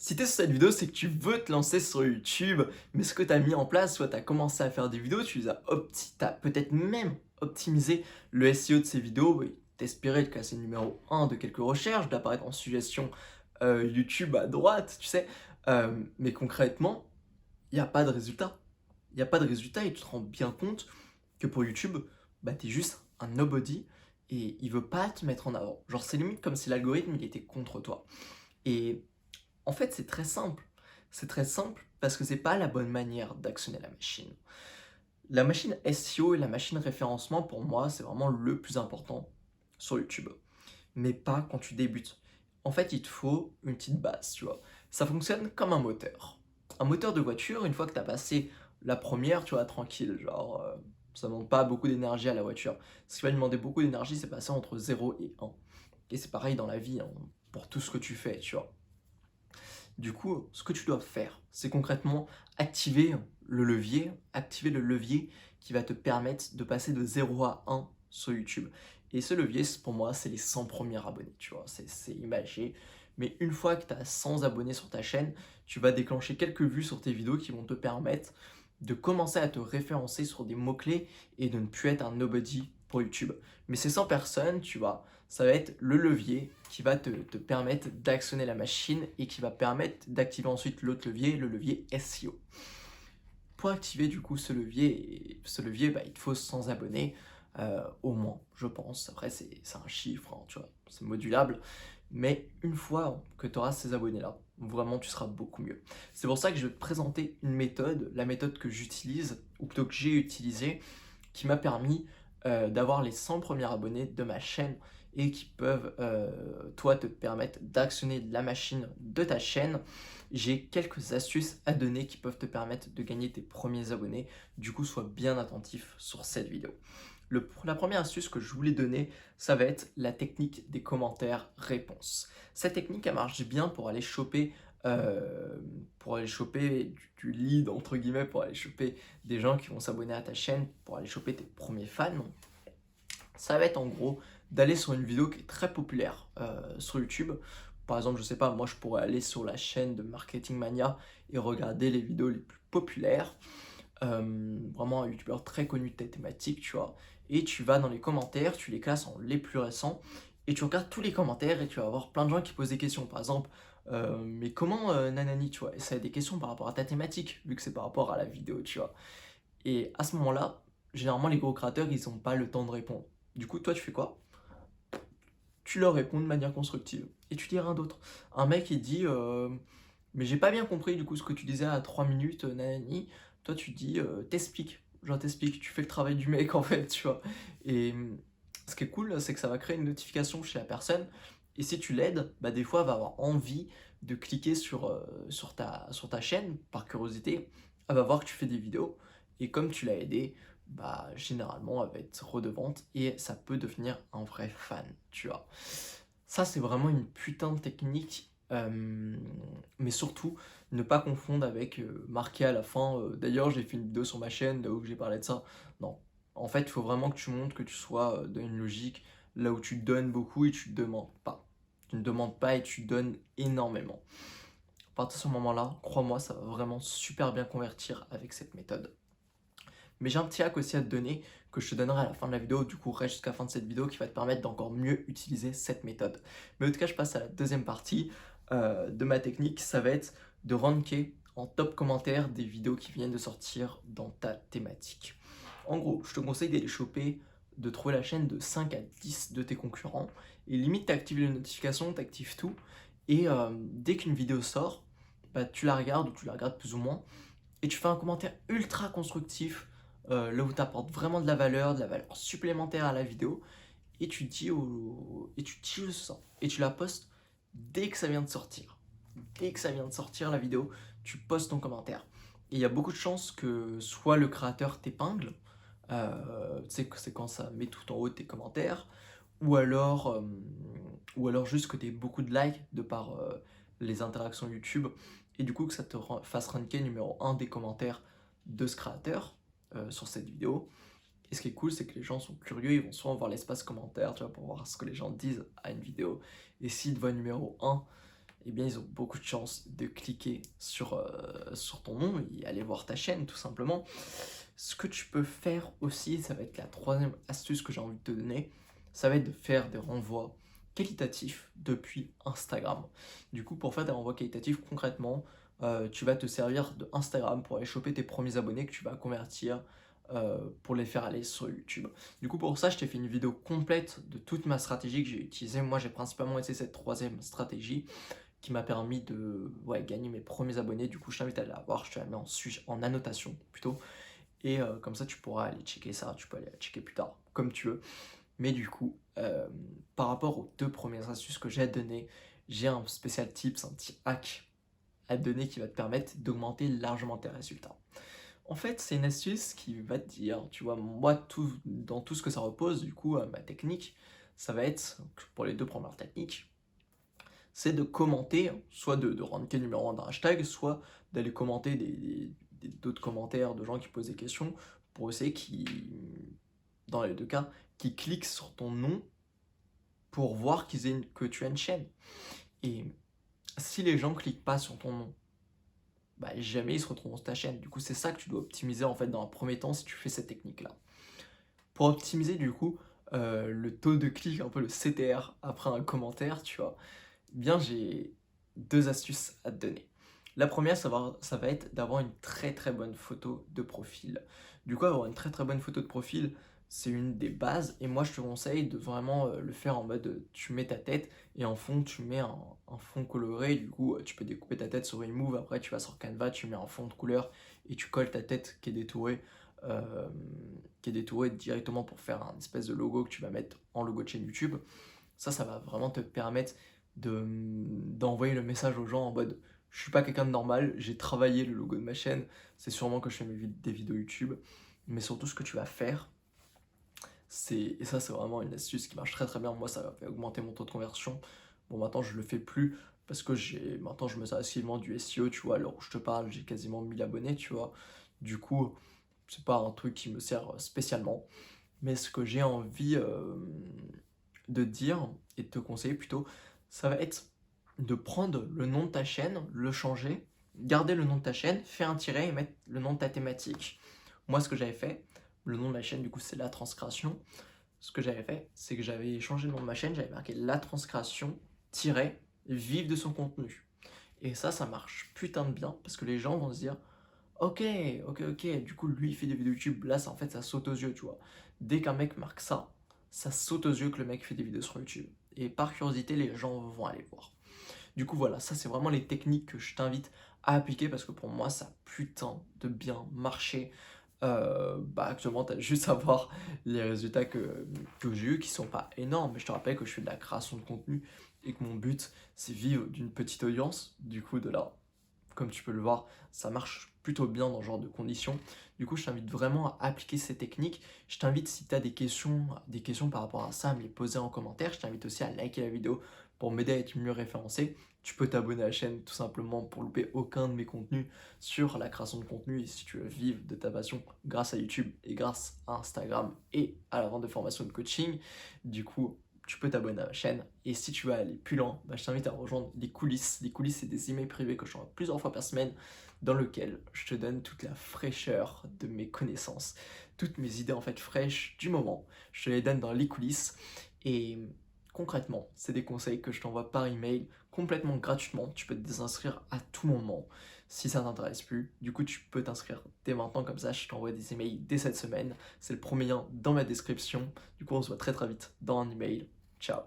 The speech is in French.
Si t'es sur cette vidéo, c'est que tu veux te lancer sur YouTube, mais ce que tu as mis en place, soit tu as commencé à faire des vidéos, tu les as t'as peut-être même optimisé le SEO de ces vidéos, et t'espérais te classer numéro un de quelques recherches, d'apparaître en suggestion YouTube à droite, tu sais. Mais concrètement, il n'y a pas de résultat. Il n'y a pas de résultat et tu te rends bien compte que pour YouTube, bah, tu es juste un nobody et il veut pas te mettre en avant. Genre, c'est limite comme si l'algorithme il était contre toi. Et en fait, c'est très simple. C'est très simple parce que c'est pas la bonne manière d'actionner la machine. La machine SEO et la machine référencement, pour moi, c'est vraiment le plus important sur YouTube. Mais pas quand tu débutes. En fait, il te faut une petite base, tu vois. Ça fonctionne comme un moteur. Un moteur de voiture, une fois que tu as passé la première, tu vois, tranquille. Genre, ça ne demande pas beaucoup d'énergie à la voiture. Ce qui va lui demander beaucoup d'énergie, c'est passer entre 0 et 1. Et c'est pareil dans la vie, hein, pour tout ce que tu fais, tu vois. Du coup, ce que tu dois faire, c'est concrètement activer le levier qui va te permettre de passer de 0 à 1 sur YouTube. Et ce levier, pour moi, c'est les 100 premiers abonnés, tu vois, c'est imagé. Mais une fois que tu as 100 abonnés sur ta chaîne, tu vas déclencher quelques vues sur tes vidéos qui vont te permettre de commencer à te référencer sur des mots-clés et de ne plus être un nobody pour YouTube. Mais ces 100 personnes, tu vois, ça va être le levier qui va te permettre d'actionner la machine et qui va permettre d'activer ensuite l'autre levier, le levier SEO. Pour activer du coup ce levier bah, il te faut 100 abonnés au moins, je pense. Après, c'est un chiffre, hein, tu vois, c'est modulable. Mais une fois que tu auras ces abonnés-là, vraiment, tu seras beaucoup mieux. C'est pour ça que je vais te présenter une méthode, la méthode que j'utilise, ou plutôt que j'ai utilisée, qui m'a permis d'avoir les 100 premiers abonnés de ma chaîne et qui peuvent, toi, te permettre d'actionner la machine de ta chaîne. J'ai quelques astuces à donner qui peuvent te permettre de gagner tes premiers abonnés. Du coup, sois bien attentif sur cette vidéo. La première astuce que je voulais donner, ça va être la technique des commentaires réponses. Cette technique, elle marche bien pour aller choper du lead, entre guillemets, pour aller choper des gens qui vont s'abonner à ta chaîne, pour aller choper tes premiers fans. Ça va être en gros d'aller sur une vidéo qui est très populaire sur YouTube. Par exemple, je sais pas, moi je pourrais aller sur la chaîne de Marketing Mania et regarder les vidéos les plus populaires. Vraiment un youtubeur très connu de ta thématique, tu vois. Et tu vas dans les commentaires, tu les classes en les plus récents, et tu regardes tous les commentaires et tu vas avoir plein de gens qui posent des questions. Par exemple, mais comment nanani, tu vois. Et ça a des questions par rapport à ta thématique, vu que c'est par rapport à la vidéo, tu vois. Et à ce moment-là, généralement les gros créateurs, ils n'ont pas le temps de répondre. Du coup, toi, tu fais quoi? Tu leur réponds de manière constructive. Et tu dis rien d'autre. Un mec, il dit mais j'ai pas bien compris du coup ce que tu disais à 3 minutes, nanani. Toi, tu dis t'expliques. Genre, t'expliques. Tu fais le travail du mec en fait, tu vois. Et ce qui est cool, c'est que ça va créer une notification chez la personne. Et si tu l'aides, bah, des fois, elle va avoir envie de cliquer sur ta chaîne par curiosité. Elle va voir que tu fais des vidéos. Et comme tu l'as aidé, bah, généralement, elle va être redevante et ça peut devenir un vrai fan, tu vois. Ça, c'est vraiment une putain de technique, mais surtout, ne pas confondre avec marquer à la fin. D'ailleurs, j'ai fait une vidéo sur ma chaîne là où j'ai parlé de ça. Non. En fait, il faut vraiment que tu montres que tu sois dans une logique là où tu donnes beaucoup et tu ne demandes pas. Tu ne demandes pas et tu donnes énormément. À partir de ce moment-là, crois-moi, ça va vraiment super bien convertir avec cette méthode. Mais j'ai un petit hack aussi à te donner que je te donnerai à la fin de la vidéo. Du coup, reste jusqu'à la fin de cette vidéo qui va te permettre d'encore mieux utiliser cette méthode. Mais en tout cas, je passe à la deuxième partie de ma technique. Ça va être de ranker en top commentaire des vidéos qui viennent de sortir dans ta thématique. En gros, je te conseille d'aller choper, de trouver la chaîne de 5 à 10 de tes concurrents. Et limite, tu actives les notifications, tu actives tout. Et dès qu'une vidéo sort, bah, tu la regardes ou tu la regardes plus ou moins et tu fais un commentaire ultra constructif, là où tu apportes vraiment de la valeur supplémentaire à la vidéo, et tu dis juste ça, et tu la postes dès que ça vient de sortir. Dès que ça vient de sortir la vidéo, tu postes ton commentaire. Et il y a beaucoup de chances que soit le créateur t'épingle, tu sais que c'est quand ça met tout en haut de tes commentaires, ou alors, euh, ou alors juste que tu aies beaucoup de likes de par les interactions YouTube, et du coup que ça te fasse ranker numéro un des commentaires de ce créateur sur cette vidéo. Et ce qui est cool, c'est que les gens sont curieux, ils vont souvent voir l'espace commentaire, tu vois, pour voir ce que les gens disent à une vidéo. Et s'ils te voient numéro un eh bien ils ont beaucoup de chances de cliquer sur ton nom et aller voir ta chaîne tout simplement. Ce que tu peux faire aussi, ça va être la troisième astuce que j'ai envie de te donner, ça va être de faire des renvois qualitatifs depuis Instagram. Du coup, pour faire des renvois qualitatifs, concrètement, tu vas te servir de Instagram pour aller choper tes premiers abonnés que tu vas convertir pour les faire aller sur YouTube. Du coup, pour ça, je t'ai fait une vidéo complète de toute ma stratégie que j'ai utilisée. Moi, j'ai principalement essayé cette troisième stratégie qui m'a permis de gagner mes premiers abonnés. Du coup, je t'invite à la voir, je te la mets en annotation plutôt. Et comme ça, tu pourras aller checker ça, tu peux aller checker plus tard, comme tu veux. Mais du coup, par rapport aux deux premières astuces que j'ai à te donner, j'ai un spécial tips, un petit hack à te donner qui va te permettre d'augmenter largement tes résultats. En fait, c'est une astuce qui va te dire, tu vois, moi, dans tout ce que ça repose, du coup, ma technique, ça va être, pour les deux premières techniques, c'est de commenter, soit de ranker le numéro 1 d'un hashtag, soit d'aller commenter d'autres commentaires de gens qui posent des questions pour essayer dans les deux cas, qui cliquent sur ton nom pour voir que tu as une chaîne. Et si les gens cliquent pas sur ton nom, bah, jamais ils se retrouveront sur ta chaîne. Du coup, c'est ça que tu dois optimiser en fait dans un premier temps si tu fais cette technique-là. Pour optimiser du coup le taux de clic, un peu le CTR après un commentaire, tu vois, eh bien j'ai deux astuces à te donner. La première, ça va être d'avoir une très très bonne photo de profil. Du coup, avoir une très très bonne photo de profil, c'est une des bases. Et moi, je te conseille de vraiment le faire en mode tu mets ta tête et en fond, tu mets un fond coloré. Du coup, tu peux découper ta tête sur Remove. Après, tu vas sur Canva, tu mets un fond de couleur et tu colles ta tête euh, qui est détouré directement pour faire un espèce de logo que tu vas mettre en logo de chaîne YouTube. Ça va vraiment te permettre d'envoyer le message aux gens en mode je suis pas quelqu'un de normal, j'ai travaillé le logo de ma chaîne, c'est sûrement que je fais des vidéos YouTube, mais surtout ce que tu vas faire, et ça c'est vraiment une astuce qui marche très très bien, moi ça va fait augmenter mon taux de conversion. Bon maintenant je le fais plus parce que maintenant je me sers facilement du SEO, tu vois, alors où je te parle j'ai quasiment 1000 abonnés, tu vois, du coup c'est pas un truc qui me sert spécialement, mais ce que j'ai envie de dire et de te conseiller plutôt, ça va être de prendre le nom de ta chaîne, le changer, garder le nom de ta chaîne, faire un tiret et mettre le nom de ta thématique. Moi, ce que j'avais fait, le nom de ma chaîne, du coup, c'est La Transcréation. Ce que j'avais fait, c'est que j'avais changé le nom de ma chaîne, j'avais marqué La Transcréation, tiret, vive de son contenu. Et ça marche putain de bien, parce que les gens vont se dire, ok, ok, du coup, lui, il fait des vidéos YouTube, là, en fait, ça saute aux yeux, tu vois. Dès qu'un mec marque ça saute aux yeux que le mec fait des vidéos sur YouTube. Et par curiosité, les gens vont aller voir. Du coup, voilà, ça, c'est vraiment les techniques que je t'invite à appliquer parce que pour moi, ça a putain de bien marché. Actuellement, tu as juste à voir les résultats que j'ai eu qui sont pas énormes. Mais je te rappelle que je fais de la création de contenu et que mon but, c'est vivre d'une petite audience. Du coup, de là, comme tu peux le voir, ça marche plutôt bien dans ce genre de conditions. Du coup, je t'invite vraiment à appliquer ces techniques. Je t'invite, si tu as des questions par rapport à ça, à me les poser en commentaire. Je t'invite aussi à liker la vidéo pour m'aider à être mieux référencé. Tu peux t'abonner à la chaîne tout simplement pour louper aucun de mes contenus sur la création de contenu et si tu veux vivre de ta passion grâce à YouTube et grâce à Instagram et à la vente de formation de coaching. Du coup, tu peux t'abonner à ma chaîne. Et si tu veux aller plus loin, je t'invite à rejoindre les coulisses. Les coulisses, c'est des emails privés que je t'envoie plusieurs fois par semaine dans lequel je te donne toute la fraîcheur de mes connaissances, toutes mes idées en fait fraîches du moment. Je te les donne dans les coulisses et concrètement, c'est des conseils que je t'envoie par email complètement gratuitement. Tu peux te désinscrire à tout moment si ça t'intéresse plus. Du coup, tu peux t'inscrire dès maintenant, comme ça je t'envoie des emails dès cette semaine. C'est le premier lien dans ma description. Du coup, on se voit très très vite dans un email. Ciao.